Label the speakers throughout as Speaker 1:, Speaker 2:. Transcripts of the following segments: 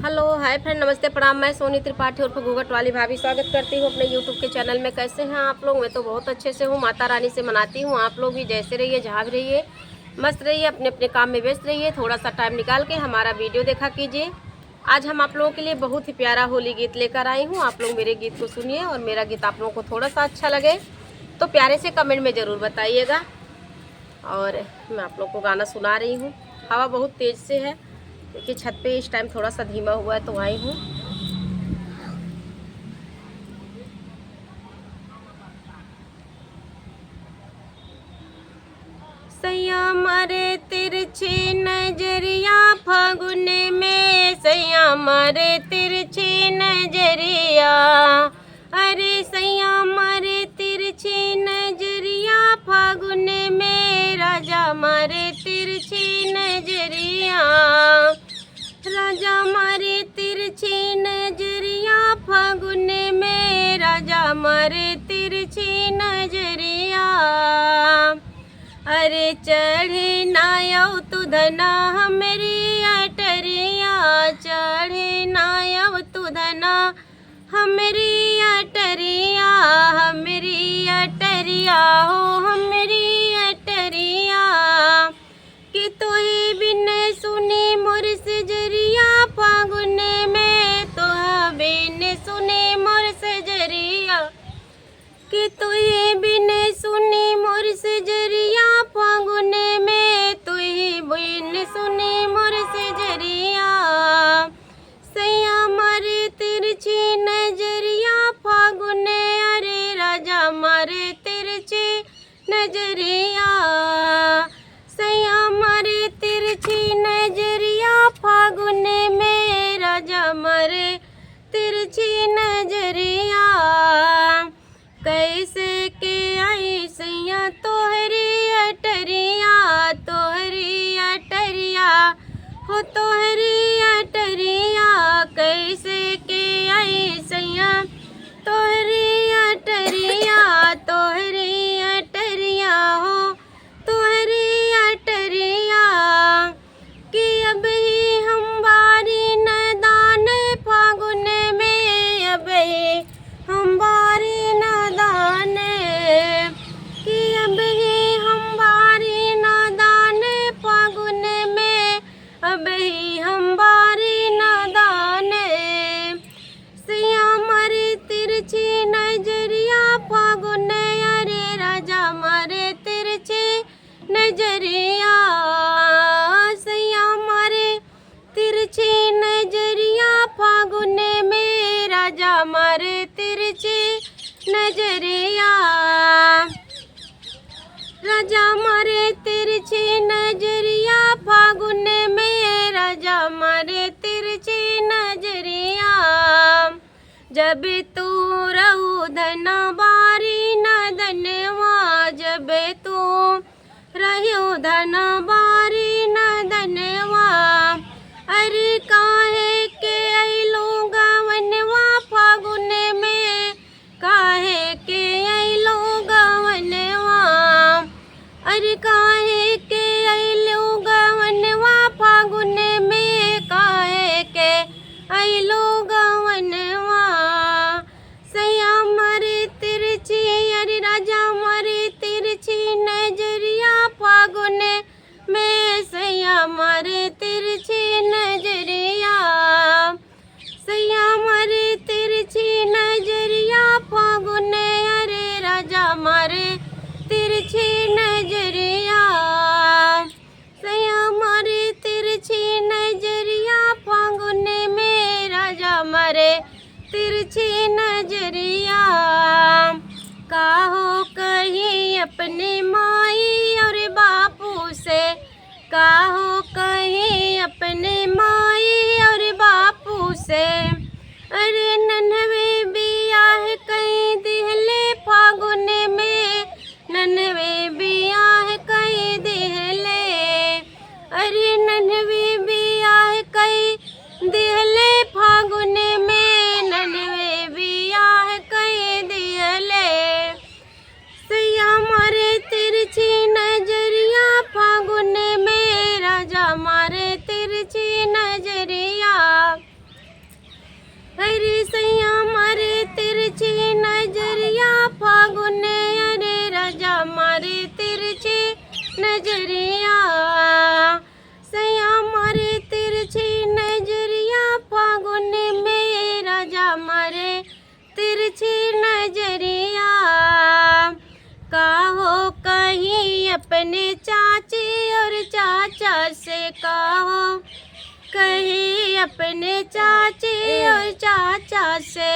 Speaker 1: Hello hi friend, नमस्ते प्रणाम। मैं सोनी त्रिपाठी उर्फ घूंघट वाली भाभी स्वागत करती हूँ अपने यूट्यूब के चैनल में। कैसे हैं आप लोग? मैं तो बहुत अच्छे से हूँ, माता रानी से मनाती हूँ। आप लोग भी जैसे रहिए, जहाँ भी रहिए, मस्त रहिए, अपने अपने काम में व्यस्त रहिए। थोड़ा सा टाइम निकाल के हमारा वीडियो देखा कीजिए। आज हम आप लोगों के लिए बहुत ही प्यारा होली गीत लेकर आई हूँ। आप लोग मेरे गीत को सुनिए और मेरा गीत आप लोगों को थोड़ा सा अच्छा लगे तो प्यारे से कमेंट में ज़रूर बताइएगा। और मैं आप लोग को गाना सुना रही हूँ। हवा बहुत तेज़ से है, देखिए छत पे इस टाइम थोड़ा सा धीमा हुआ है तो आई हूँ। सैया मारे तिरछी नजरिया फागुन में, सैया मारे तिरछी नजरिया। अरे सैया मारे तिरछी नजरिया फागुन में, राजा मारे तिरछी नजरिया। राजा मारे तिरछी नजरिया फागुन में, राजा मारे तिरछी नजरिया। अरे चढ़े नायव तुधना हमरी अटरिया, चढ़े नायव तुधना हमरी अटरिया, हमरी अटरिया हो हमरी अटरिया। कि तोहे बिन सुने मोर सजरिया फागुन में, तोहा बिन सुने मोर सजरिया। कि तोहे बिन सुने मोर सजरिया फागुन में, तोहे बिन सुने मोर सजरिया। सैया मारे तिरछी नजरिया फागुन, अरे राजा मारे तिरछी नजरिया। सैया मारे तिरछी नजरिया फागुन में, राजा मारे तिरछी नजरिया। कैसे के आई सैया तोहरी अटरिया, तोहरी अटरिया हो तोहरी अटरिया। कैसे के आई सैया तोहरी अटरिया, तोहरी अटरिया हो तोहरी अटरिया। कि अब ही हम बारी नदान फागुन में, अब ही हम बारी नदान। कि अब ही हम बारी नदान फागुन में, अब ही हम बारी नदान। सैया मारे तिरछी नजरिया फागुन, अरे राजा मारे तिरछी नजरिया। सैया मारे तिरछी नजरिया फागुन में, राजा मारे तिरछी नजरिया। राजा मारे तिरछी नजरिया फागुन में, राजा मारे तिरछी नजरिया। जब तू रहू धना बारी न धनवा, जब तू रहो धना बारी न धनवा। अरे काहे के अइलो गवनवा फागुन में, काहे के अइलो गवनवा। अरे काहे के अइलो गवनवा फागुन में, काहे के अइलो गवनवा। सैया मारे तिरछी, अरे राजा मारे तिरछी नजरिया फागुन में, सैया मारे तिरछी नजरिया। सैया मारे तिरछी नजरिया फागुन, अरे राजा मारे तिरछी नजरिया। सैया मारे तिरछी नजरिया फागुन में, राजा मारे तिरछी नजरिया। काहो कहीं अपने माई और बापू से, काहो कहीं अपने माई और बापू से। अरे नन्हवे बियाह कहीं दिहले फागुन में, नन्हवे बियाह कहीं दिहले। अरे नन्हवे बियाह कहीं दिहले फागुन में, नन्हवे बियाह अपने चाची और चाचा से।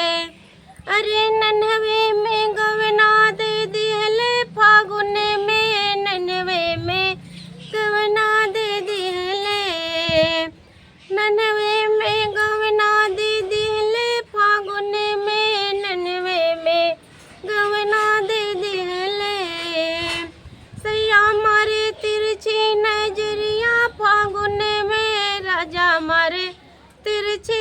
Speaker 1: अरे नन्हवे में गवना दे दिहले फागुन में, नन्हवे में गवना दे दिहले, नन्हवे में गवना दे दिहले फागुन में, नन्हवे में गवना दे दिहले। सैया मारे तिरछी नजरिया फागुन में, राजा मारे तिरछी